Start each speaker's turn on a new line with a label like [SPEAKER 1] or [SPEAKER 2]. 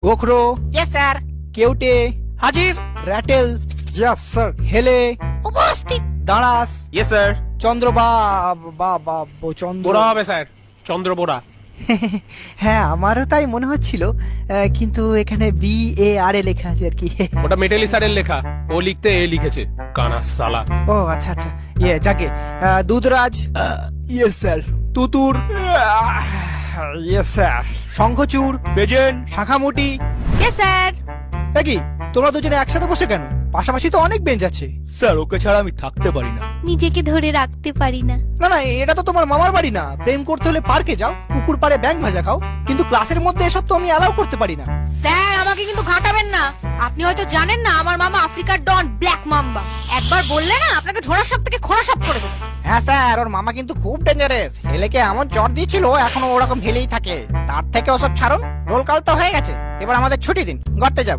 [SPEAKER 1] গোখরো,
[SPEAKER 2] yes sir.
[SPEAKER 1] কেউটে,
[SPEAKER 2] হাজির।
[SPEAKER 1] Ratel,
[SPEAKER 3] yes sir.
[SPEAKER 1] হেলে,
[SPEAKER 2] উপস্থিত।
[SPEAKER 1] দাঁড়াস,
[SPEAKER 4] ইয়েস স্যার।
[SPEAKER 1] চন্দ্র চন্দ্র।
[SPEAKER 4] বোরা হবে স্যার, চন্দ্র বোরা।
[SPEAKER 1] হ্যাঁ আমারও তাই মনে হচ্ছিল, কিন্তু এখানে BARA লেখা আছে আর কি।
[SPEAKER 4] ওটা মেটালি স্যারের লেখা, ও লিখতে এ লিখেছে, কানা সালা।
[SPEAKER 1] ও আচ্ছা আচ্ছা, যাকে দুধরাজ,
[SPEAKER 3] ইয়েস স্যার।
[SPEAKER 1] তুতুর,
[SPEAKER 3] ইয়েস স্যার।
[SPEAKER 1] শঙ্খচূড়,
[SPEAKER 3] প্রেজেন্ট।
[SPEAKER 1] শাখামুটি।
[SPEAKER 2] Yes sir.
[SPEAKER 1] কি তোমরা দুজনে একসাথে বসে কেন? পাশাপাশি তো অনেক বেঞ্চ আছে।
[SPEAKER 3] স্যার ওকে ছাড়া আমি থাকতে পারি না।
[SPEAKER 2] নিজেকে ধরে রাখতে পারি না।
[SPEAKER 1] না না, এটা তো তোমার মামার বাড়ি না। প্রেম করতে হলে পার্কে যাও, পুকুর পাড়ে ব্যাঙ ভাজা খাও, কিন্তু ক্লাসের মধ্যে এসব তো আমি অ্যালাউ করতে পারি না।
[SPEAKER 2] স্যার আমাকে কিন্তু ঘাটাবেন না। আপনি হয়তো জানেন না আমার মামা আফ্রিকার ডন ব্ল্যাক মাম্বা। একবার বললে না আপনাকে ঝোড়া সাপ থেকে খোঁড়া সাপ করে দেবো।
[SPEAKER 1] হ্যাঁ স্যার, ওর মামা কিন্তু খুব ডেঞ্জারাস। হেলেকে এমন চট দিয়েছিল, এখনো ওরকম হেলেই থাকে। তার থেকে ওসব ছাড়ুন, রোল কাল তো হয়ে গেছে। এবার আমাদের ছুটি দিন, গড়তে যাব।